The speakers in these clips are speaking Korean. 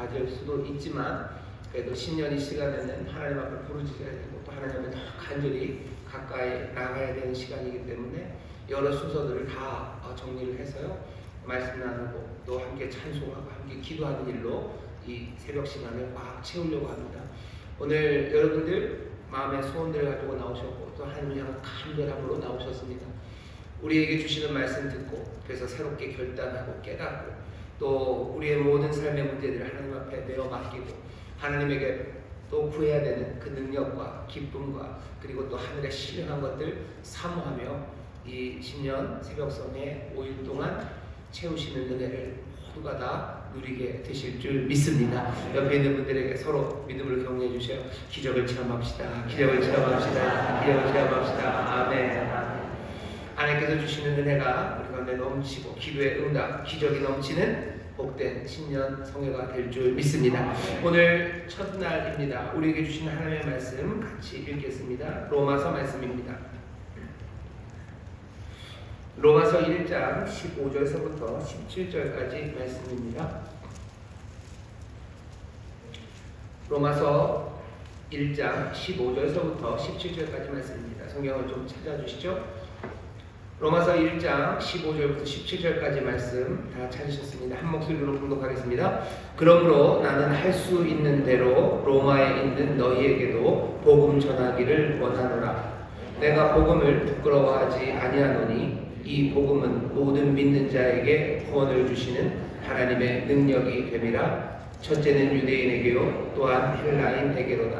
가질 수도 있지만 그래도 신년이 시간에는 하나님 앞에 부르짖어야 되고 또 하나님 앞에 더 간절히 가까이 나가야 되는 시간이기 때문에 여러 순서들을 다 정리를 해서요 말씀 나누고 또 함께 찬송하고 함께 기도하는 일로 이 새벽 시간을 꽉 채우려고 합니다. 오늘 여러분들 마음의 소원들을 가지고 나오셨고 또 하나님을 향한 간절함으로 나오셨습니다. 우리에게 주시는 말씀 듣고 그래서 새롭게 결단하고 깨닫고 또 우리의 모든 삶의 문제들을 하나님 앞에 내어 맡기고 하나님에게 또 구해야 되는 그 능력과 기쁨과 그리고 또 하늘의 신령한 것들 사모하며 이 신년 새벽성에 5일 동안 채우시는 은혜를 모두가 다 누리게 되실 줄 믿습니다. 옆에 있는 분들에게 서로 믿음을 격려해 주셔요. 기적을 체험합시다. 기적을 체험합시다. 기적을 체험합시다. 아멘. 하나님께서 주시는 은혜가 우리 가운데 넘치고 기도의 응답, 기적이 넘치는 복된 신년 성회가 될 줄 믿습니다. 오늘 첫날입니다. 우리에게 주시는 하나님의 말씀 같이 읽겠습니다. 로마서 말씀입니다. 로마서 1장 15절서부터 17절까지 말씀입니다. 로마서 1장 15절서부터 17절까지 말씀입니다. 성경을 좀 찾아주시죠. 로마서 1장 15절부터 17절까지 말씀 다 찾으셨습니다. 한 목소리로 봉독하겠습니다. 그러므로 나는 할 수 있는 대로 로마에 있는 너희에게도 복음 전하기를 원하노라. 내가 복음을 부끄러워하지 아니하노니 이 복음은 모든 믿는 자에게 구원을 주시는 하나님의 능력이 됨이라. 첫째는 유대인에게요 또한 헬라인에게로다.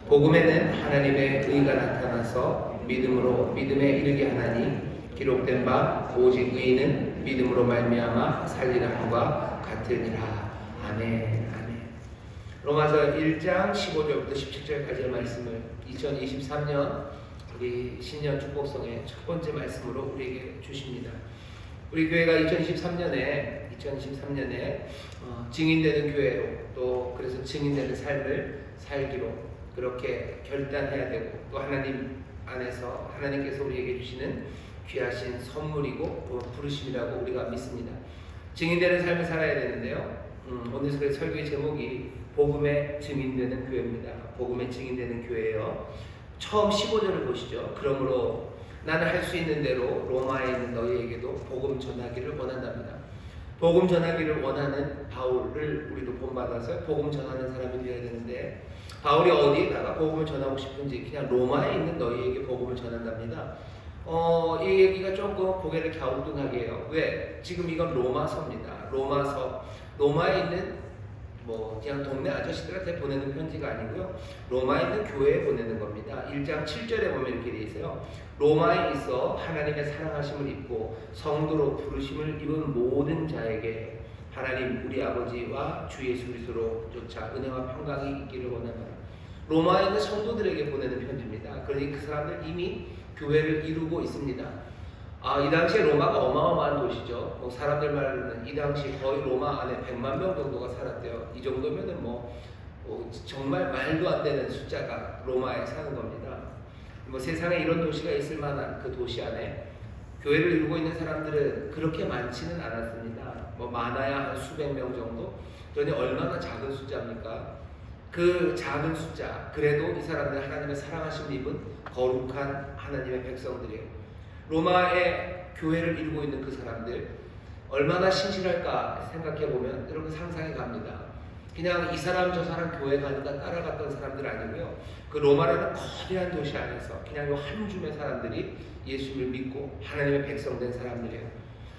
복음에는 하나님의 의가 나타나서 믿음으로 믿음에 이르게 하나니 기록된 바 오직 의인은 믿음으로 말미암아 살리라 함과 같으니라. 아멘. 아멘. 로마서 1장 15절부터 17절까지의 말씀을 2023년 우리 신년 축복성의 첫 번째 말씀으로 우리에게 주십니다. 우리 교회가 2023년에 증인되는 교회로 또 그래서 증인되는 삶을 살기로 그렇게 결단해야 되고 또 하나님 안에서 하나님께서 우리에게 주시는 귀하신 선물이고 부르심이라고 우리가 믿습니다. 증인되는 삶을 살아야 되는데요. 오늘 설교의 제목이 복음에 증인되는 교회입니다. 복음에 증인되는 교회예요. 처음 15절을 보시죠. 그러므로 나는 할 수 있는 대로 로마에 있는 너희에게도 복음 전하기를 원한답니다. 복음 전하기를 원하는 바울을 우리도 본받아서 복음 전하는 사람이 되어야 되는데 바울이 어디에다가 복음을 전하고 싶은지 그냥 로마에 있는 너희에게 복음을 전한답니다. 이 얘기가 조금 고개를 갸우뚱하게 해요. 왜? 지금 이건 로마서입니다. 로마에 있는 그냥 동네 아저씨들한테 보내는 편지가 아니고요. 로마에 있는 교회에 보내는 겁니다. 1장 7절에 보면 이렇게 돼 있어요. 로마에 있어 하나님의 사랑하심을 입고 성도로 부르심을 입은 모든 자에게 하나님 우리 아버지와 주 예수 그리스도로 쫓아 은혜와 평강이 있기를 원합니다. 로마에 있는 성도들에게 보내는 편지입니다. 그러니 그 사람들 이미 교회를 이루고 있습니다. 이 당시에 로마가 어마어마한 도시죠. 사람들 말로는 이 당시 거의 로마 안에 100만 명 정도가 살았대요. 이 정도면은 정말 말도 안 되는 숫자가 로마에 사는 겁니다. 세상에 이런 도시가 있을 만한 그 도시 안에 교회를 이루고 있는 사람들은 그렇게 많지는 않았습니다. 많아야 한 수백 명 정도? 그러니 얼마나 작은 숫자입니까? 그 작은 숫자, 그래도 이 사람들 하나님의 사랑하심을 입은 거룩한 하나님의 백성들이에요. 로마의 교회를 이루고 있는 그 사람들 얼마나 신실할까 생각해보면 여러분 상상이 갑니다. 그냥 이 사람 저 사람 교회 가니까 따라갔던 사람들 아니고요. 그 로마라는 거대한 도시 안에서 그냥 요 한 줌의 사람들이 예수를 믿고 하나님의 백성된 사람들이에요.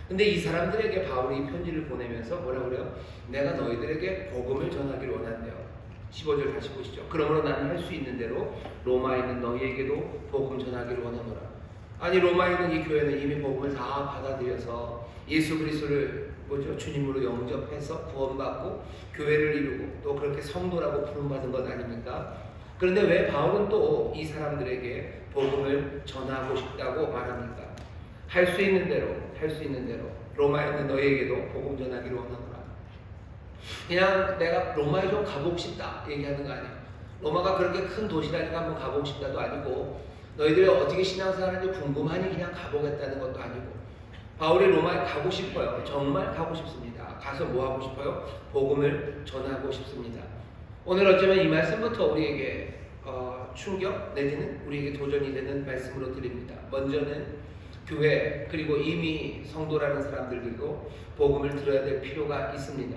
근데 이 사람들에게 바울이 이 편지를 보내면서 뭐라 그래요? 내가 너희들에게 복음을 전하기를 원한대요. 15절 다시 보시죠. 그러므로 나는 할 수 있는 대로 로마에 있는 너희에게도 복음 전하기를 원하노라. 아니 로마에 있는 이 교회는 이미 복음을 다 받아들여서 예수 그리스도를 주님으로 영접해서 구원받고 교회를 이루고 또 그렇게 성도라고 부름받은 것 아닙니까? 그런데 왜 바울은 또 이 사람들에게 복음을 전하고 싶다고 말합니까? 할 수 있는 대로 로마에 있는 너희에게도 복음 전하기를 원하노라. 그냥 내가 로마에 좀 가보고 싶다 얘기하는 거 아니에요. 로마가 그렇게 큰 도시라니까 한번 가보고 싶다도 아니고 너희들이 어떻게 신앙생활하는지 궁금하니 그냥 가보겠다는 것도 아니고 바울이 로마에 가고 싶어요. 정말 가고 싶습니다. 가서 뭐 하고 싶어요? 복음을 전하고 싶습니다. 오늘 어쩌면 이 말씀부터 우리에게 충격 내지는 우리에게 도전이 되는 말씀으로 드립니다. 먼저는 교회 그리고 이미 성도라는 사람들도 복음을 들어야 될 필요가 있습니다.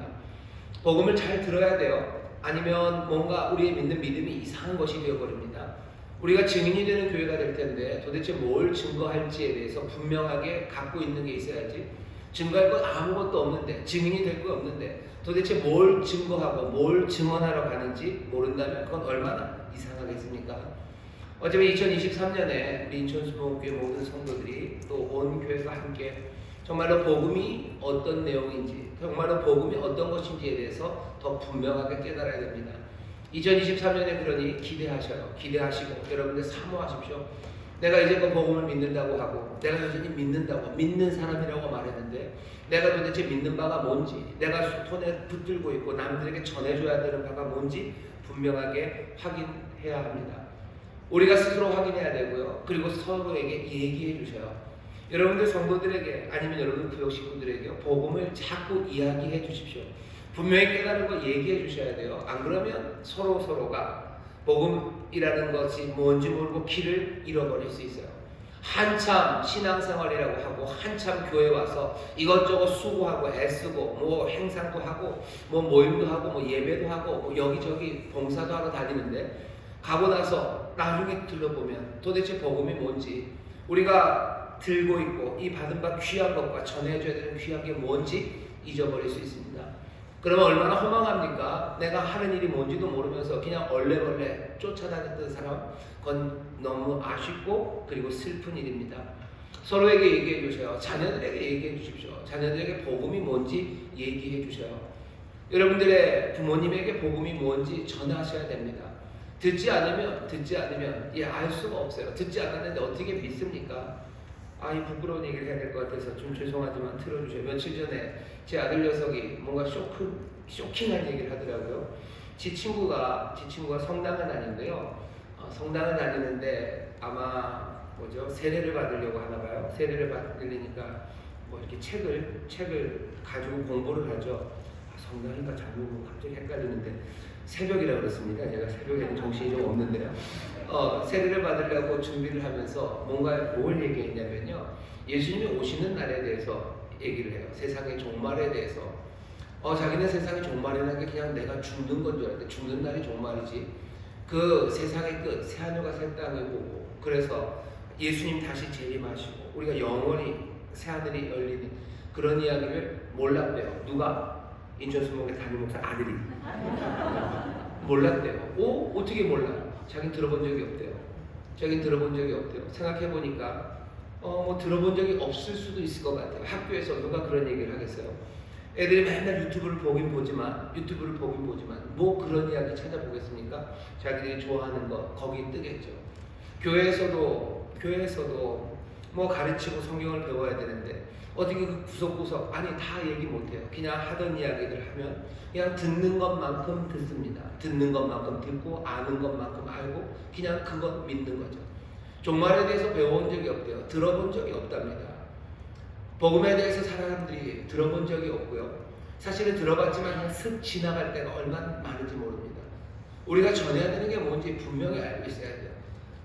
복음을 잘 들어야 돼요. 아니면 뭔가 우리의 믿는 믿음이 이상한 것이 되어버립니다. 우리가 증인이 되는 교회가 될 텐데 도대체 뭘 증거할지에 대해서 분명하게 갖고 있는 게 있어야지. 증거할 것 아무것도 없는데, 증인이 될 거 없는데 도대체 뭘 증거하고 뭘 증언하러 가는지 모른다면 그건 얼마나 이상하겠습니까? 어쩌면 2023년에 우리 인천수목교회 모든 성도들이 또 온 교회가 함께 정말로 복음이 어떤 내용인지, 정말로 복음이 어떤 것인지에 대해서 더 분명하게 깨달아야 됩니다. 2023년에 그러니 기대하시고 여러분들 사모하십시오. 내가 이제껏 복음을 믿는다고 하고 내가 여전히 믿는다고 믿는 사람이라고 말했는데 내가 도대체 믿는 바가 뭔지, 내가 손에 붙들고 있고 남들에게 전해줘야 되는 바가 뭔지 분명하게 확인해야 합니다. 우리가 스스로 확인해야 되고요. 그리고 서로에게 얘기해 주셔요. 여러분들 성도들에게 아니면 여러분 구역 식구들에게 복음을 자꾸 이야기해 주십시오. 분명히 깨달은 거 얘기해 주셔야 돼요. 안 그러면 서로가 복음이라는 것이 뭔지 모르고 길을 잃어버릴 수 있어요. 한참 신앙생활이라고 하고 한참 교회 와서 이것저것 수고하고 애쓰고 뭐 행상도 하고 뭐 모임도 하고 뭐 예배도 하고 뭐 여기저기 봉사도 하고 다니는데 가고 나서 나중에 들러보면 도대체 복음이 뭔지, 우리가 들고 있고 이 받은 바 귀한 것과 전해줘야 되는 귀한 게 뭔지 잊어버릴 수 있습니다. 그러면 얼마나 허망합니까? 내가 하는 일이 뭔지도 모르면서 그냥 얼레벌레 쫓아다녔던 사람, 그건 너무 아쉽고 그리고 슬픈 일입니다. 서로에게 얘기해 주세요. 자녀들에게 얘기해 주십시오. 자녀들에게 복음이 뭔지 얘기해 주세요. 여러분들의 부모님에게 복음이 뭔지 전하셔야 됩니다. 듣지 않으면 알 수가 없어요. 듣지 않았는데 어떻게 믿습니까? 이 부끄러운 얘기를 해야 될 것 같아서 좀 죄송하지만 틀어주세요. 며칠 전에 제 아들 녀석이 뭔가 쇼킹한 얘기를 하더라고요. 지 친구가 성당을 다니는데요. 성당을 다니는데 아마 세례를 받으려고 하나 봐요. 세례를 받으려니까 뭐 이렇게 책을 가지고 공부를 하죠. 성당인가 잘못 갑자기 헷갈리는데 새벽이라 그렇습니다. 제가 새벽에는 정신이 좀 없는데요. 세례를 받으려고 준비를 하면서 뭘 얘기했냐면요. 예수님이 오시는 날에 대해서 얘기를 해요. 세상의 종말에 대해서. 자기는 세상의 종말이라는 게 그냥 내가 죽는 건 줄 알았는데 죽는 날이 종말이지. 그 세상의 끝, 새하늘과 새 땅을 보고 그래서 예수님 다시 재림하시고 우리가 영원히 새하늘이 열리는 그런 이야기를 몰랐대요. 누가? 인천수목의 담임 목사 아들이 몰랐대요. 어떻게 몰라? 자기는 들어본 적이 없대요. 생각해보니까 뭐 들어본 적이 없을 수도 있을 것 같아요. 학교에서 누가 그런 얘기를 하겠어요? 애들이 맨날 유튜브를 보긴 보지만 뭐 그런 이야기 찾아보겠습니까? 자기들이 좋아하는 거 거기 뜨겠죠. 교회에서도 뭐 가르치고 성경을 배워야 되는데 어떻게 그 구석구석 다 얘기 못해요. 그냥 하던 이야기를 하면 그냥 듣는 것만큼 듣습니다. 듣는 것만큼 듣고 아는 것만큼 알고 그냥 그것 믿는 거죠. 종말에 대해서 배워본 적이 없대요. 들어본 적이 없답니다. 복음에 대해서 사람들이 들어본 적이 없고요. 사실은 들어봤지만 그냥 슥 지나갈 때가 얼마나 많은지 모릅니다. 우리가 전해야 되는 게 뭔지 분명히 알고 있어야 돼요.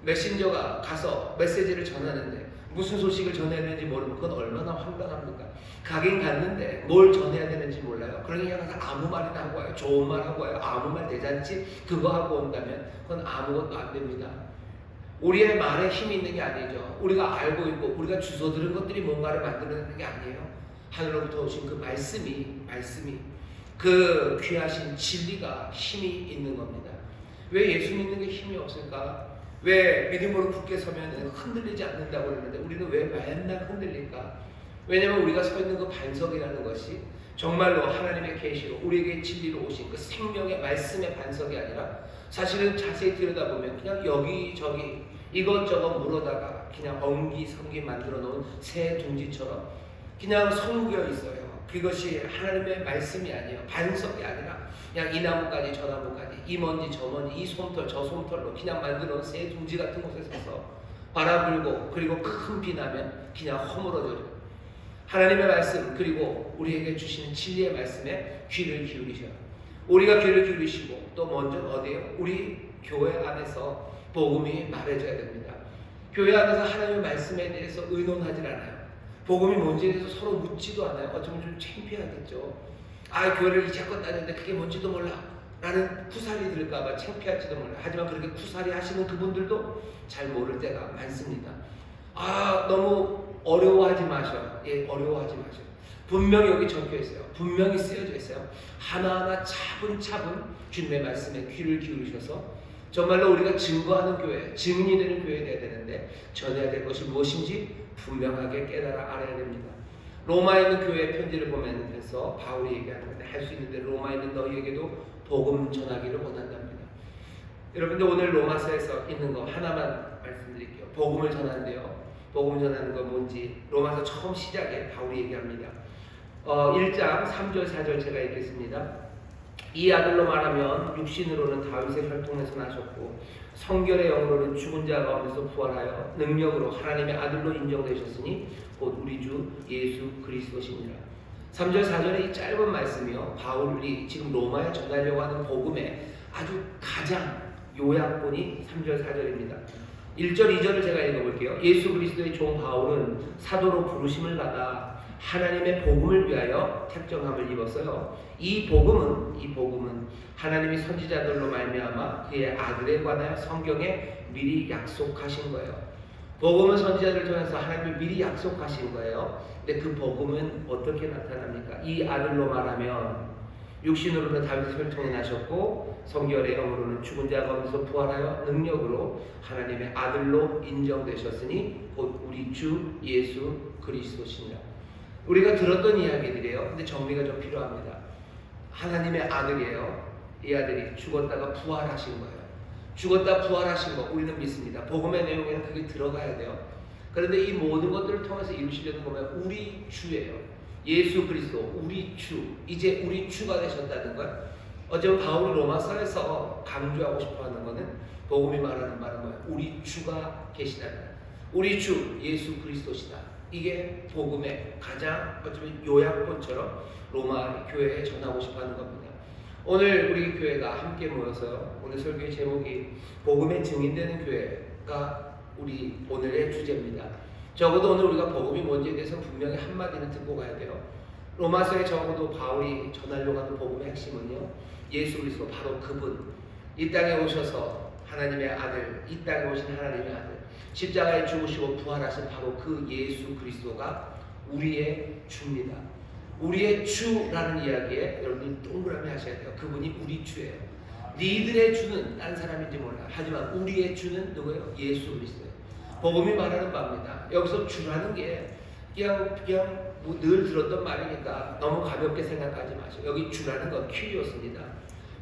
메신저가 가서 메시지를 전하는데 무슨 소식을 전해야 되는지 모르면 그건 얼마나 황당합니까? 가긴 갔는데 뭘 전해야 되는지 몰라요. 그러니까 가서 아무 말이나 하고 와요. 좋은 말 하고 와요. 아무 말 대잔치 그거 하고 온다면 그건 아무것도 안 됩니다. 우리의 말에 힘이 있는 게 아니죠. 우리가 알고 있고 우리가 주워 들은 것들이 뭔가를 만들어내는 게 아니에요. 하늘로부터 오신 그 말씀이 그 귀하신 진리가 힘이 있는 겁니다. 왜 예수 믿는 게 힘이 없을까? 왜 믿음으로 굳게 서면 흔들리지 않는다고 그러는데 우리는 왜 맨날 흔들릴까? 왜냐하면 우리가 서 있는 그 반석이라는 것이 정말로 하나님의 계시로 우리에게 진리로 오신 그 생명의 말씀의 반석이 아니라 사실은 자세히 들여다보면 그냥 여기저기 이것저것 물어다가 그냥 엉기성기 만들어 놓은 새 둥지처럼 그냥 성겨 있어요. 그것이 하나님의 말씀이 아니에요. 반석이 아니라 그냥 이 나무까지 저 나무까지 이 먼지 저 먼지 이 솜털 저 솜털로 그냥 만들어 놓은 새 둥지 같은 곳에 서서 바라불고 그리고 큰 비 나면 그냥 허물어져요. 하나님의 말씀 그리고 우리에게 주시는 진리의 말씀에 귀를 기울이셔요. 우리가 귀를 기울이시고 또 먼저 어디에요? 우리 교회 안에서 복음이 말해져야 됩니다. 교회 안에서 하나님의 말씀에 대해서 의논하지 않아요. 복음이 뭔지에 대해서 서로 묻지도 않아요. 어쩌면 좀 창피하겠죠. 교회를 이제껏 다녔는데 그게 뭔지도 몰라 라는 쿠사리 들을까봐 창피할지도 몰라. 하지만 그렇게 쿠사리 하시는 그분들도 잘 모를 때가 많습니다. 너무 어려워하지 마셔. 어려워하지 마셔. 분명히 여기 적혀 있어요. 분명히 쓰여져 있어요. 하나하나 차분차분 주님의 말씀에 귀를 기울이셔서 정말로 우리가 증거하는 교회, 증인이 되는 교회가 되어야 되는데 전해야 될 것이 무엇인지 분명하게 깨달아 알아야 됩니다. 로마에 있는 교회 편지를 보면서 바울이 얘기하는 건데 할 수 있는데 로마에 있는 너희에게도 복음 전하기를 원한답니다. 여러분들 오늘 로마서에서 있는 거 하나만 말씀드릴게요. 복음을 전하는데요. 복음 전하는 건 뭔지 로마서 처음 시작에 바울이 얘기합니다. 1장 3절 4절 제가 읽겠습니다. 이 아들로 말하면 육신으로는 다윗의 혈통에서 나셨고 성결의 영으로는 죽은 자 가운데서 부활하여 능력으로 하나님의 아들로 인정되셨으니 곧 우리 주 예수 그리스도시니라. 3절 4절의 이 짧은 말씀이요, 바울이 지금 로마에 전하려고 하는 복음의 아주 가장 요약본이 3절 4절입니다. 1절 2절을 제가 읽어볼게요. 예수 그리스도의 종 바울은 사도로 부르심을 받아 하나님의 복음을 위하여 택정함을 입었어요. 이 복음은 하나님이 선지자들로 말미암아 그의 아들에 관하여 성경에 미리 약속하신 거예요. 복음은 선지자들을 통해서 하나님이 미리 약속하신 거예요. 근데 그 복음은 어떻게 나타납니까? 이 아들로 말하면 육신으로는 다윗의 혈통이 나셨고 성결의 영으로는 죽은 자 가운데서 부활하여 능력으로 하나님의 아들로 인정되셨으니 곧 우리 주 예수 그리스도시니라. 우리가 들었던 이야기들이에요. 근데 정리가 좀 필요합니다. 하나님의 아들이에요. 이 아들이 죽었다가 부활하신 거예요. 죽었다 부활하신 거 우리는 믿습니다. 복음의 내용에는 그게 들어가야 돼요. 그런데 이 모든 것들을 통해서 이루시려는 거면 우리 주예요. 예수 그리스도 우리 주, 이제 우리 주가 되셨다는 것. 어제 바울이 로마서에서 강조하고 싶어하는 것은 복음이 말하는 말은 뭐예요? 우리 주가 계시다는 것. 우리 주 예수 그리스도시다. 이게 복음의 가장 어쩌면 요약본처럼 로마 교회에 전하고 싶어하는 겁니다. 오늘 우리 교회가 함께 모여서요. 오늘 설교의 제목이 복음의 증인되는 교회가 우리 오늘의 주제입니다. 적어도 오늘 우리가 복음이 뭔지에 대해서 분명히 한마디는 듣고 가야 돼요. 로마서에 적어도 바울이 전하려고 하는 복음의 핵심은요, 예수 그리스도 바로 그분, 이 땅에 오셔서 하나님의 아들, 이 땅에 오신 하나님의 아들, 십자가에 죽으시고 부활하신 바로 그 예수 그리스도가 우리의 주입니다. 우리의 주라는 이야기에 여러분이 동그라미 하셔야 돼요. 그분이 우리 주예요. 니들의 주는 딴 사람인지 몰라. 하지만 우리의 주는 누구예요? 예수 그리스도예요. 복음이 말하는 바입니다. 여기서 주라는 게 그냥 늘 들었던 말이니까 너무 가볍게 생각하지 마세요. 여기 주라는 건 퀴리오스입니다.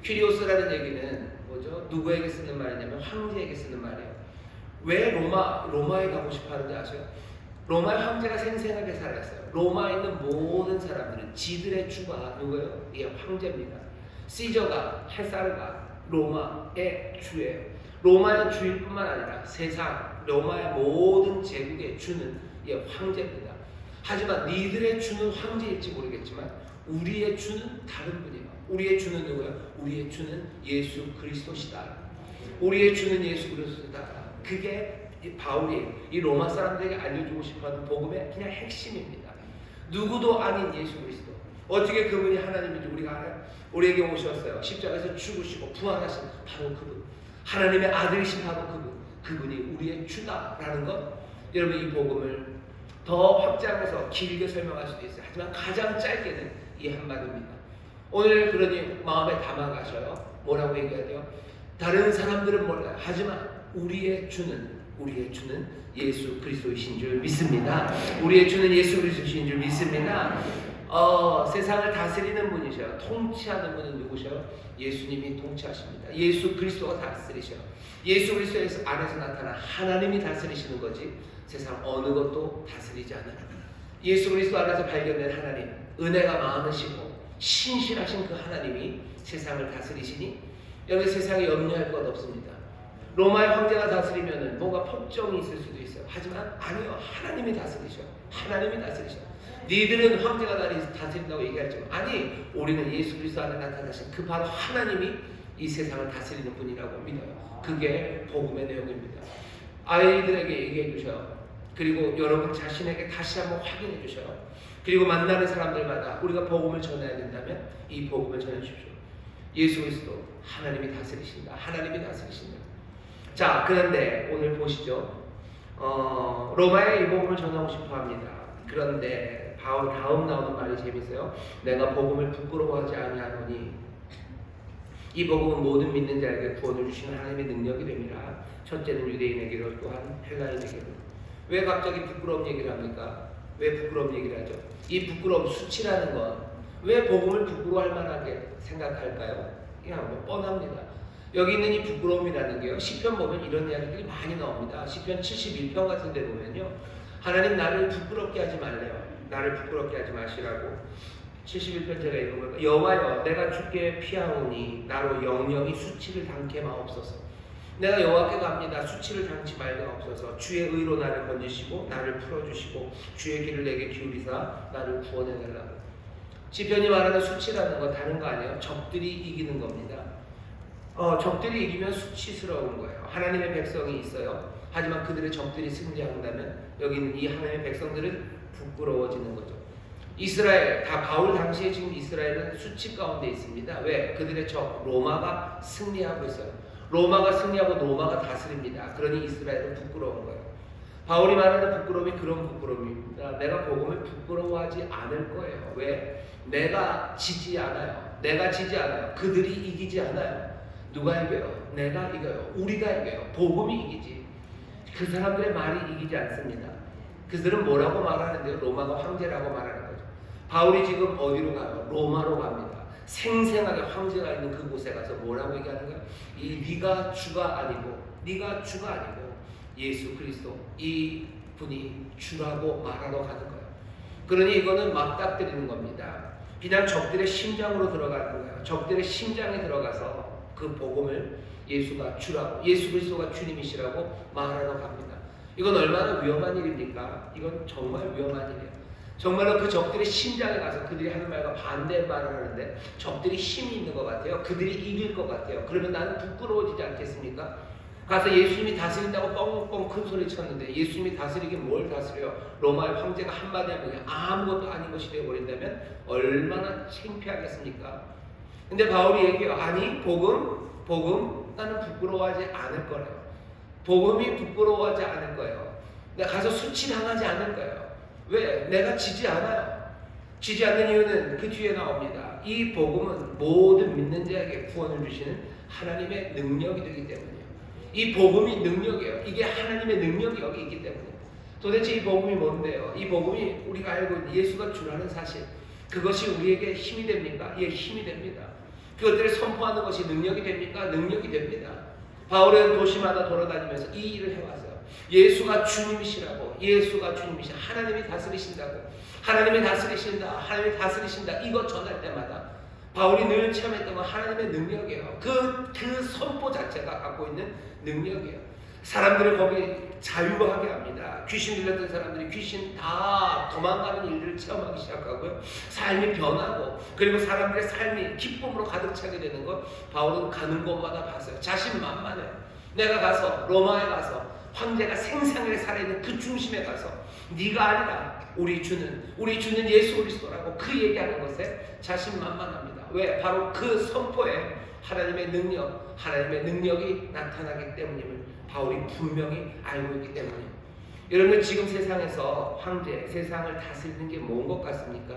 퀴리오스라는 얘기는 뭐죠? 누구에게 쓰는 말이냐면 황제에게 쓰는 말이에요. 왜 로마에 가고 싶어 하는지 아세요? 로마의 황제가 생생하게 살았어요. 로마에 있는 모든 사람들은 지들의 주가 누구예요? 이게 황제입니다. 시저가, 헤사르가 로마의 주예요. 로마의 주일 뿐만 아니라 세상, 로마의 모든 제국의 주는 이게 황제입니다. 하지만 니들의 주는 황제일지 모르겠지만 우리의 주는 다른 분이에요. 우리의 주는 누구예요? 우리의 주는 예수 그리스도시다. 우리의 주는 예수 그리스도다. 그게 바울이 이 로마 사람들에게 알려주고 싶어하는 복음의 그냥 핵심입니다. 누구도 아닌 예수 그리스도. 어떻게 그분이 하나님인지 우리가 알아요? 우리에게 오셨어요. 십자가에서 죽으시고 부활하신 바로 그분. 하나님의 아들이신 바로 그분이 우리의 주다라는 것. 여러분 이 복음을 더 확장해서 길게 설명할 수도 있어요. 하지만 가장 짧게는 이 한마디입니다. 오늘 그러니 마음에 담아가셔요. 뭐라고 얘기해야 돼요? 다른 사람들은 몰라요. 하지만 우리의 주는 예수 그리스도이신 줄 믿습니다. 우리의 주는 예수 그리스도이신 줄 믿습니다. 세상을 다스리는 분이셔요. 통치하는 분은 누구셔요? 예수님이 통치하십니다. 예수 그리스도가 다스리셔요. 예수 그리스도 안에서 나타난 하나님이 다스리시는 거지 세상 어느 것도 다스리지 않아요. 예수 그리스도 안에서 발견된 하나님, 은혜가 많으시고 신실하신 그 하나님이 세상을 다스리시니 여기 세상에 염려할 것 없습니다. 로마의 황제가 다스리면은 뭔가 폭정이 있을 수도 있어요. 하지만 아니요, 하나님이 다스리셔. 하나님이 다스리셔. 니들은 황제가 다스린다고 얘기하지만 아니, 우리는 예수 그리스도 안에 나타나신 그 바로 하나님이 이 세상을 다스리는 분이라고 믿어요. 그게 복음의 내용입니다. 아이들에게 얘기해 주셔요. 그리고 여러분 자신에게 다시 한번 확인해 주셔요. 그리고 만나는 사람들마다 우리가 복음을 전해야 된다면 이 복음을 전해 주십시오. 예수 그리스도 하나님이 다스리신다. 하나님이 다스리신다. 자, 그런데 오늘 보시죠. 로마에 이 복음을 전하고 싶어 합니다. 그런데 바울 다음 나오는 말이 재밌어요. 내가 복음을 부끄러워하지 아니하노니 이 복음은 모든 믿는 자에게 구원을 주시는 하나님의 능력이 됨이라. 첫째는 유대인에게로 또한 헬라인에게로. 왜 갑자기 부끄러운 얘기를 합니까? 왜 부끄러운 얘기를 하죠? 이 부끄러움, 수치라는 건 왜 복음을 부끄러워할 만하게 생각할까요? 그냥 뭐 뻔합니다. 여기 있는 이 부끄러움이라는 게요, 시편 보면 이런 이야기들이 많이 나옵니다. 시편 71편 같은 데 보면요, 하나님 나를 부끄럽게 하지 말래요. 나를 부끄럽게 하지 마시라고. 71편 제가 읽어볼까요? 여호와여, 내가 주께 피하오니 나로 영영이 수치를 당케 마옵소서. 내가 여호와께 갑니다. 수치를 당치 말게 없어서. 주의 의로 나를 건지시고 나를 풀어주시고 주의 길을 내게 기울이사 나를 구원해달라고. 시편이 말하는 수치라는 건 다른 거 아니에요? 적들이 이기는 겁니다. 적들이 이기면 수치스러운 거예요. 하나님의 백성이 있어요. 하지만 그들의 적들이 승리한다면 여기 있는 이 하나님의 백성들은 부끄러워지는 거죠. 이스라엘, 다 바울 당시에 지금 이스라엘은 수치 가운데 있습니다. 왜? 그들의 적 로마가 승리하고 있어요. 로마가 승리하고 로마가 다스립니다. 그러니 이스라엘은 부끄러운 거예요. 바울이 말하는 부끄러움이 그런 부끄러움입니다. 내가 복음을 부끄러워하지 않을 거예요. 왜? 내가 지지 않아요. 내가 지지 않아요. 그들이 이기지 않아요. 누가 이겨요? 내가 이겨요. 우리가 이겨요. 복음이 이기지. 그 사람들의 말이 이기지 않습니다. 그들은 뭐라고 말하는데요? 로마가 황제라고 말하는 거죠. 바울이 지금 어디로 가요? 로마로 갑니다. 생생하게 황제가 있는 그곳에 가서 뭐라고 얘기하는 거예요? 네가 주가 아니고 예수 그리스도 이 분이 주라고 말하러 가는 거예요. 그러니 이거는 맞닥뜨리는 겁니다. 그냥 적들의 심장으로 들어가는 거예요. 적들의 심장에 들어가서 그 복음을 예수가 주라고, 예수 그리스도가 주님이시라고 말하러 갑니다. 이건 얼마나 위험한 일입니까? 이건 정말 위험한 일이에요. 정말로 그 적들의 심장에 가서 그들이 하는 말과 반대의 말을 하는데 적들이 힘이 있는 것 같아요. 그들이 이길 것 같아요. 그러면 나는 부끄러워지지 않겠습니까? 가서 예수님이 다스린다고 뻥뻥 큰 소리 쳤는데 예수님이 다스리긴 뭘 다스려요? 로마의 황제가 한마디 하면 그냥 아무것도 아닌 것이 되어버린다면 얼마나 창피하겠습니까? 근데 바울이 얘기해요. 아니, 복음 나는 부끄러워하지 않을 거래요. 복음이 부끄러워하지 않을 거예요. 내가 가서 수치당하지 않을 거예요. 왜? 내가 지지 않아요. 지지 않는 이유는 그 뒤에 나옵니다. 이 복음은 모든 믿는 자에게 구원을 주시는 하나님의 능력이 되기 때문이에요. 이 복음이 능력이에요. 이게 하나님의 능력이 여기 있기 때문에. 도대체 이 복음이 뭔데요? 이 복음이 우리가 알고 있는 예수가 주라는 사실, 그것이 우리에게 힘이 됩니까? 예, 힘이 됩니다. 그것들을 선포하는 것이 능력이 됩니까? 능력이 됩니다. 바울은 도시마다 돌아다니면서 이 일을 해왔어요. 예수가 주님이시라고, 예수가 주님이시라, 하나님이 다스리신다고, 하나님이 다스리신다, 하나님이 다스리신다, 이것 전할 때마다 바울이 늘 체험했던 건 하나님의 능력이에요. 그 선포 자체가 갖고 있는 능력이에요. 사람들을 거기 자유하게 합니다. 귀신 들렸던 사람들이 귀신 다 도망가는 일들을 체험하기 시작하고요. 삶이 변하고, 그리고 사람들의 삶이 기쁨으로 가득 차게 되는 것 바울은 가는 곳마다 봤어요. 자신만만해요. 내가 가서 로마에 가서 황제가 생생하게 살아있는 그 중심에 가서 네가 아니라 우리 주는 예수 그리스도라고 그 얘기하는 것에 자신만만합니다. 왜? 바로 그 선포에 하나님의 능력이 나타나기 때문임을 바울이 분명히 알고 있기 때문이에요. 여러분, 지금 세상에서 황제, 세상을 다스리는 게 뭔 것 같습니까?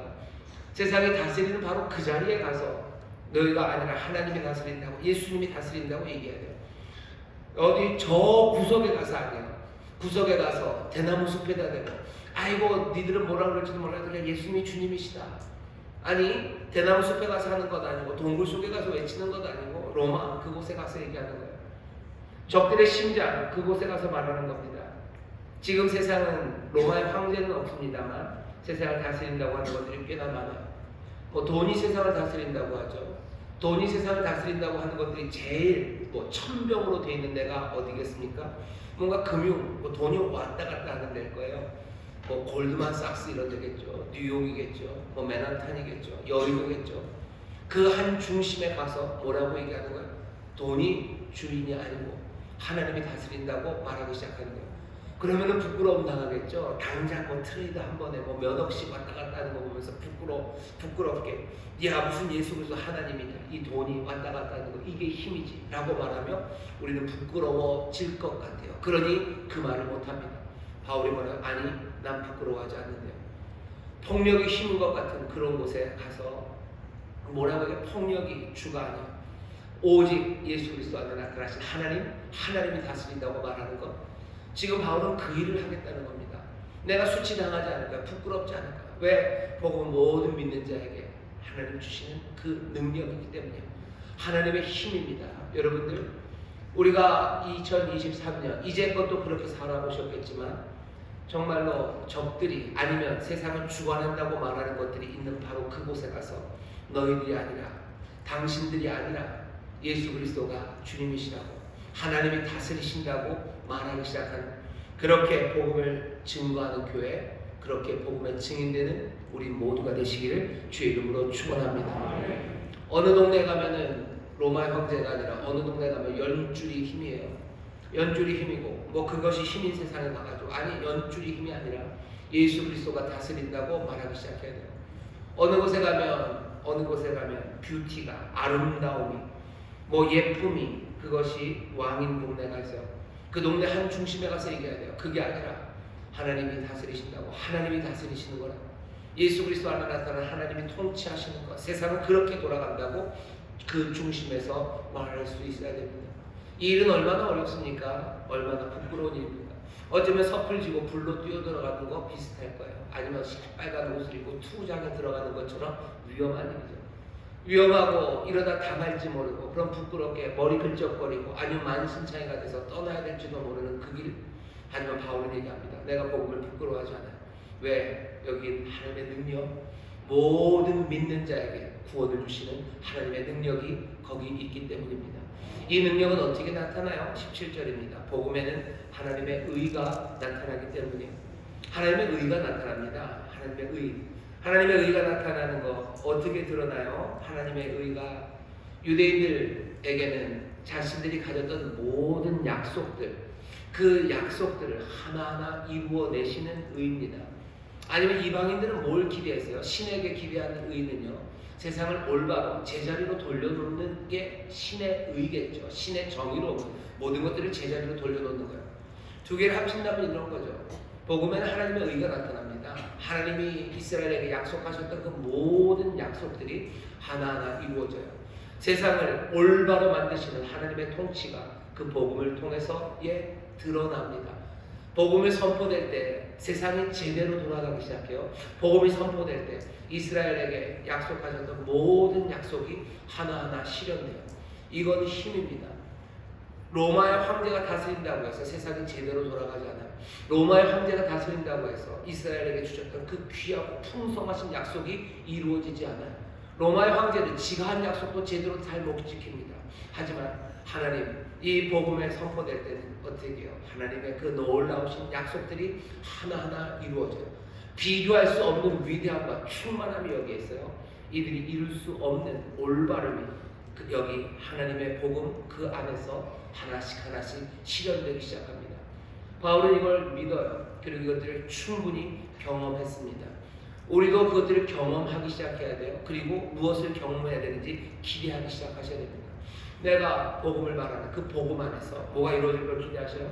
세상이 다스리는 바로 그 자리에 가서 너희가 아니라 하나님이 다스린다고, 예수님이 다스린다고 얘기해야 돼요. 어디 저 구석에 가서 아니에요. 구석에 가서 대나무 숲에다 대고 아이고 니들은 뭐라 그럴지도 몰라도 그냥 예수님이 주님이시다. 아니, 대나무 숲에 가서 하는 것 아니고 동굴 속에 가서 외치는 것 아니고 로마 그곳에 가서 얘기하는 거예요. 적들의 심장 그곳에 가서 말하는 겁니다. 지금 세상은 로마의 황제는 없습니다만 세상을 다스린다고 하는 것들이 꽤나 많아요. 뭐 돈이 세상을 다스린다고 하죠. 돈이 세상을 다스린다고 하는 것들이 제일 뭐 천병으로 돼 있는 데가 어디겠습니까? 뭔가 금융, 뭐 돈이 왔다 갔다 하는 데일 거예요. 뭐 골드만삭스 이런 데겠죠. 뉴욕이겠죠. 뭐 맨하탄이겠죠. 여의도겠죠. 그 한 중심에 가서 뭐라고 얘기하는 거예요? 돈이 주인이 아니고 하나님이 다스린다고 말하기 시작하는 거예요. 그러면은 부끄러움 당하겠죠. 당장 뭐 트레이드 한 번에 뭐 몇 억씩 왔다 갔다 하는 거 보면서 부끄럽게 야 무슨 예수 그리스도 하나님이냐, 이 돈이 왔다 갔다 하는 거 이게 힘이지 라고 말하며 우리는 부끄러워질 것 같아요. 그러니 그 말을 못합니다. 바울이 뭐라고? 아니 난 부끄러워하지 않는데요. 폭력이 힘인 것 같은 그런 곳에 가서 뭐라고 해요? 폭력이 주가 아니야. 오직 예수 그리스도 안에 나타나신 하나님이 다스린다고 말하는 것. 지금 바울은 그 일을 하겠다는 겁니다. 내가 수치당하지 않을까? 부끄럽지 않을까? 왜? 복음은 모든 믿는 자에게 하나님 주시는 그 능력이기 때문이에요. 하나님의 힘입니다. 여러분들, 우리가 2023년 이제껏도 그렇게 살아보셨겠지만 정말로 적들이 아니면 세상을 주관한다고 말하는 것들이 있는 바로 그곳에 가서 너희들이 아니라, 당신들이 아니라 예수 그리스도가 주님이시라고, 하나님이 다스리신다고 말하기 시작하는, 그렇게 복음을 증거하는 교회, 그렇게 복음의 증인되는 우리 모두가 되시기를 주의 이름으로 축원합니다. 어느 동네 가면은 로마 형제가 아니라 어느 동네 가면 연줄이 힘이에요. 연줄이 힘이고 뭐 그것이 힘인 세상에 가가지고 아니 연줄이 힘이 아니라 예수 그리스도가 다스린다고 말하기 시작해야 돼요. 어느 곳에 가면 뷰티가, 아름다움이, 뭐 예쁨이, 그것이 왕인 동네가 있어요. 그 동네 한 중심에 가서 얘기해야 돼요. 그게 아니라 하나님이 다스리신다고, 하나님이 다스리시는 거라, 예수 그리스도 안에 나타난 하나님이 통치하시는 것, 세상은 그렇게 돌아간다고 그 중심에서 말할 수 있어야 됩니다. 이 일은 얼마나 어렵습니까? 얼마나 부끄러운 일입니까? 어쩌면 섭을 지고 불로 뛰어들어가는 거 비슷할 거예요. 아니면 빨간 옷을 입고 투구장에 들어가는 것처럼 위험한 일이죠. 위험하고 이러다 당할지 모르고 그럼 부끄럽게 머리 긁적거리고 아니면 만신창이가 돼서 떠나야 될지도 모르는 그 길. 하지만 바울은 얘기합니다. 내가 복음을 부끄러워하지 않아요. 왜? 여기 하나님의 능력, 모든 믿는 자에게 구원을 주시는 하나님의 능력이 거기 있기 때문입니다. 이 능력은 어떻게 나타나요? 17절입니다. 복음에는 하나님의 의가 나타나기 때문이에요. 하나님의 의가 나타납니다. 하나님의 의가 나타나는 거 어떻게 드러나요? 하나님의 의가 유대인들에게는 자신들이 가졌던 모든 약속들, 그 약속들을 하나하나 이루어내시는 의입니다. 아니면 이방인들은 뭘 기대했어요? 신에게 기대하는 의는요, 세상을 올바로 제자리로 돌려놓는 게 신의 의겠죠. 신의 정의로 모든 것들을 제자리로 돌려놓는 거예요. 두 개를 합친다면 이런 거죠. 복음에는 하나님의 의가 나타납니다. 하나님이 이스라엘에게 약속하셨던 그 모든 약속들이 하나하나 이루어져요. 세상을 올바로 만드시는 하나님의 통치가 그 복음을 통해서 드러납니다. 복음이 선포될 때 세상이 제대로 돌아가기 시작해요. 복음이 선포될 때 이스라엘에게 약속하셨던 모든 약속이 하나하나 실현돼요. 이건 힘입니다. 로마의 황제가 다스린다고 해서 세상이 제대로 돌아가지 않아요. 로마의 황제가 다스린다고 해서 이스라엘에게 주셨던 그 귀하고 풍성하신 약속이 이루어지지 않아요. 로마의 황제는 지가 한 약속도 제대로 잘 못 지킵니다. 하지만 하나님, 이 복음에 선포될 때는 어떻게 해요? 하나님의 그 놀라우신 약속들이 하나하나 이루어져요. 비교할 수 없는 위대함과 충만함이 여기에 있어요. 이들이 이룰 수 없는 올바름이 여기 하나님의 복음 그 안에서 하나씩 실현되기 시작합니다. 바울은 이걸 믿어요. 그리고 이것들을 충분히 경험했습니다. 우리도 그것들을 경험하기 시작해야 돼요. 그리고 무엇을 경험해야 되는지 기대하기 시작하셔야 됩니다. 내가 복음을 말하는 그 복음 안에서 뭐가 이루어질 걸 기대하셔요?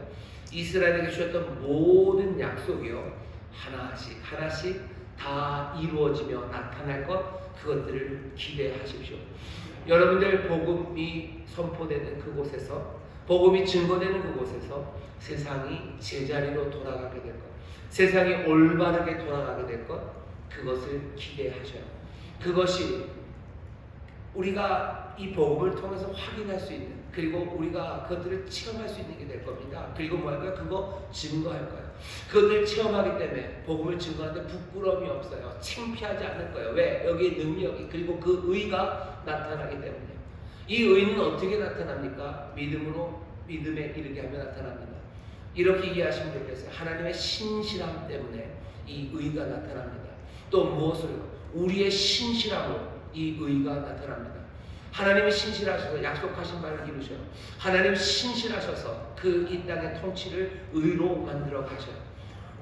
이스라엘에게 주셨던 모든 약속이요, 하나씩 다 이루어지며 나타날 것, 그것들을 기대하십시오. 여러분들 복음이 선포되는 그곳에서, 복음이 증거되는 그곳에서 세상이 제자리로 돌아가게 될 것, 세상이 올바르게 돌아가게 될 것, 그것을 기대하셔요. 그것이 우리가 이 복음을 통해서 확인할 수 있는, 그리고 우리가 그것들을 체험할 수 있는 게 될 겁니다. 그리고 뭐 할까요? 그거 증거할 거예요. 그것들을 체험하기 때문에 복음을 증거하는데 부끄러움이 없어요. 창피하지 않을 거예요. 왜? 여기에 능력이, 그리고 그 의가 나타나기 때문이에요. 이 의는 어떻게 나타납니까? 믿음으로 믿음에 이르게 하며 나타납니다. 이렇게 이해하시면 되겠어요. 하나님의 신실함 때문에 이 의가 나타납니다. 또 무엇을요? 우리의 신실함으로 이 의가 나타납니다. 하나님이 신실하셔서 약속하신 바를 이루셔요. 하나님이 신실하셔서 그 이 땅의 통치를 의로 만들어 가셔요.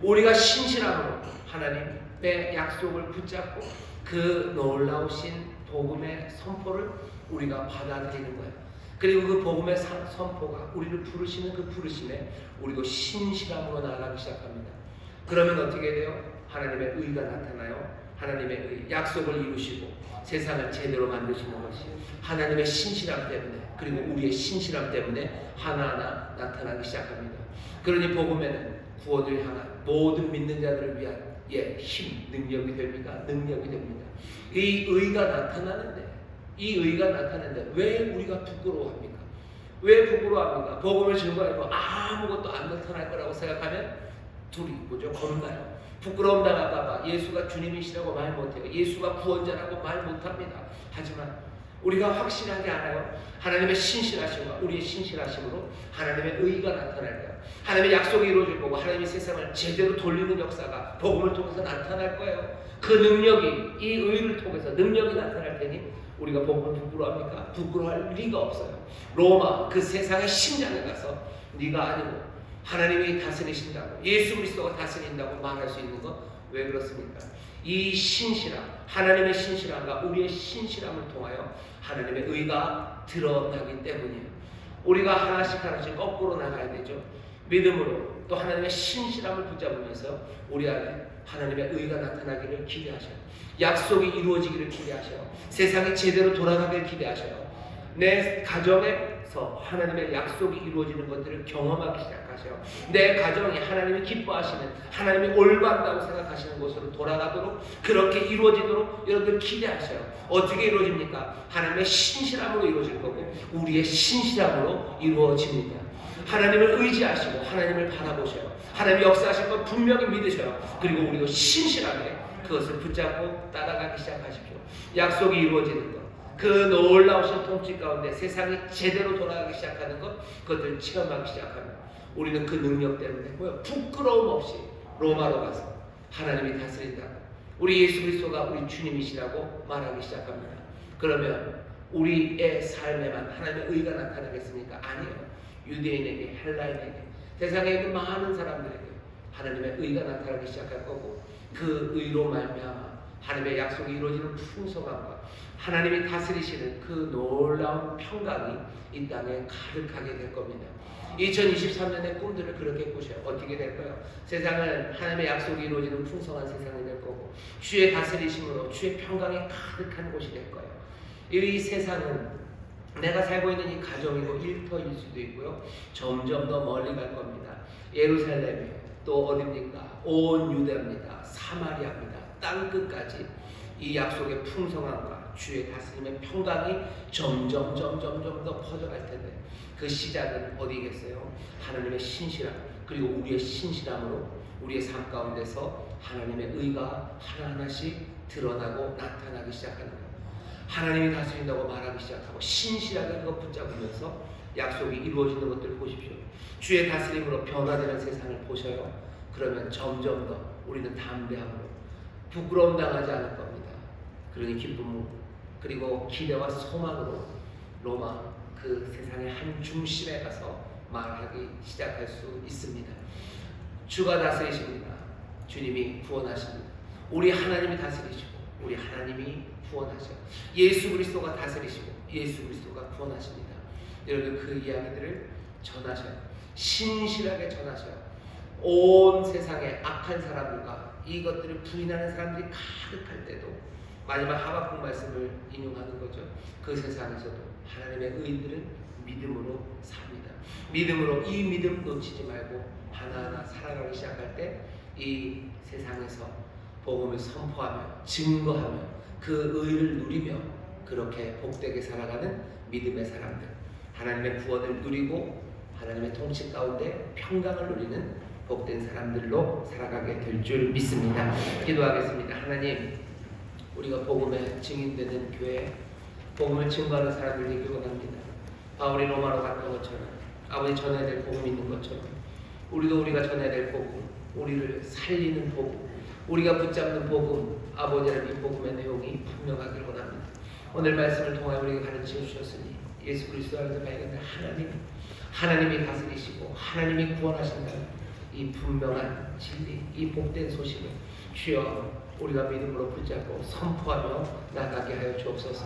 우리가 신실함으로 하나님의 약속을 붙잡고 그 놀라우신 복음의 선포를 우리가 받아들이는 거예요. 그리고 그 복음의 선포가 우리를 부르시는 그 부르심에 우리도 신실함으로 나아가기 시작합니다. 그러면 어떻게 돼요? 하나님의 의가 나타나요. 하나님의 의, 약속을 이루시고 세상을 제대로 만드시는 것이 하나님의 신실함 때문에, 그리고 우리의 신실함 때문에 하나하나 나타나기 시작합니다. 그러니 복음에는 구원을 향한 모든 믿는 자들을 위한 힘, 능력이 됩니다. 능력이 됩니다. 이 의가 나타나는데 왜 우리가 부끄러워합니까? 왜 부끄러워합니까? 복음을 증거하고 아무것도 안 나타날 거라고 생각하면 겁나요. 부끄러움 당할까봐 예수가 주님이시라고 말 못해요. 예수가 구원자라고 말 못합니다. 하지만 우리가 확실하게 알아요. 하나님의 신실하심과 우리의 신실하심으로 하나님의 의가 나타날 거예요. 하나님의 약속이 이루어질 거고 하나님이 세상을 제대로 돌리는 역사가 복음을 통해서 나타날 거예요. 그 능력이, 이 의를 통해서 능력이 나타날 테니 우리가 복음을 부끄러워합니까? 부끄러워할 리가 없어요. 로마 그 세상의 심장에 가서 네가 아니고 하나님이 다스리신다고, 예수 그리스도가 다스린다고 말할 수 있는 건 왜 그렇습니까? 이 신실함, 하나님의 신실함과 우리의 신실함을 통하여 하나님의 의가 드러나기 때문이에요. 우리가 하나씩 거꾸로 나가야 되죠. 믿음으로 또 하나님의 신실함을 붙잡으면서 우리 안에 하나님의 의가 나타나기를 기대하셔요. 약속이 이루어지기를 기대하셔요. 세상이 제대로 돌아가기를 기대하셔요. 내 가정에서 하나님의 약속이 이루어지는 것들을 경험하기 시작하셔요. 내 가정이 하나님이 기뻐하시는, 하나님이 올바르다고 생각하시는 곳으로 돌아가도록, 그렇게 이루어지도록 여러분들 기대하셔요. 어떻게 이루어집니까? 하나님의 신실함으로 이루어질 거고 우리의 신실함으로 이루어집니다. 하나님을 의지하시고 하나님을 바라보셔요. 하나님이 역사하실 것 분명히 믿으셔요. 그리고 우리도 신실하게 그것을 붙잡고 따라가기 시작하십시오. 약속이 이루어지는 것, 그 놀라우신 통치 가운데 세상이 제대로 돌아가기 시작하는 것, 그것들을 체험하기 시작합니다. 우리는 그 능력 때문에 부끄러움 없이 로마로 가서 하나님이 다스린다, 우리 예수 그리스도가 우리 주님이시라고 말하기 시작합니다. 그러면 우리의 삶에만 하나님의 의가 나타나겠습니까? 아니에요. 유대인에게, 헬라인에게, 세상에 있는 많은 사람들에게 하나님의 의가 나타나기 시작할 거고, 그 의로 말미암아 하나님의 약속이 이루어지는 풍성함과 하나님이 다스리시는 그 놀라운 평강이 이 땅에 가득하게 될 겁니다. 2023년의 꿈들을 그렇게 꾸셔요. 어떻게 될까요? 세상은 하나님의 약속이 이루어지는 풍성한 세상이 될 거고, 주의 다스리심으로 주의 평강이 가득한 곳이 될 거예요. 이 세상은 내가 살고 있는 이 가정이고 일터일 수도 있고요. 점점 더 멀리 갈 겁니다. 예루살렘이 또 어딥니까? 온 유대입니다. 사마리아입니다. 땅끝까지 이 약속의 풍성함과 주의 다스림의 평강이 점점 더 퍼져갈 텐데, 그 시작은 어디겠어요? 하나님의 신실함, 그리고 우리의 신실함으로 우리의 삶 가운데서 하나님의 의가 하나하나씩 드러나고 나타나기 시작하는 거예요. 하나님이 다스린다고 말하기 시작하고 신실하게 그거 붙잡으면서 약속이 이루어지는 것들을 보십시오. 주의 다스림으로 변화되는 세상을 보셔요. 그러면 점점 더 우리는 담대함으로 부끄러움 당하지 않을 겁니다. 그러니 기쁨으로, 그리고 기대와 소망으로 로마 그 세상의 한 중심에 가서 말하기 시작할 수 있습니다. 주가 다스리십니다. 주님이 구원하십니다. 우리 하나님이 다스리시고 우리 하나님이 구원하셔요. 예수 그리스도가 다스리시고 예수 그리스도가 구원하십니다. 여러분 그 이야기들을 전하셔요. 신실하게 전하셔요. 온 세상의 악한 사람들과 이것들을 부인하는 사람들이 가득할 때도 마지막 하박국 말씀을 인용하는 거죠. 그 세상에서도 하나님의 의인들은 믿음으로 삽니다. 믿음으로, 이 믿음 놓치지 말고 하나하나 살아가기 시작할 때 이 세상에서 복음을 선포하며 증거하며 그 의를 누리며 그렇게 복되게 살아가는 믿음의 사람들, 하나님의 구원을 누리고 하나님의 통치 가운데 평강을 누리는 복된 사람들로 살아가게 될 줄 믿습니다. 기도하겠습니다. 하나님, 우리가 복음의 증인되는 교회, 복음을 증거하는 사람들 되길 원합니다. 바울이 로마로 갔던 것처럼 아버지 전해야 될 복음이 있는 것처럼 우리도 우리가 전해야 될 복음, 우리를 살리는 복음, 우리가 붙잡는 복음, 아버지의 이 복음의 내용이 분명하길 원합니다. 오늘 말씀을 통하여 우리에게 가르쳐 주셨으니 예수 그리스도 안에서 발견된 하나님이 다스리시고 하나님이 구원하신다는 이 분명한 진리, 이 복된 소식을 주여 우리가 믿음으로 붙잡고 선포하며 나가게 하여 주옵소서.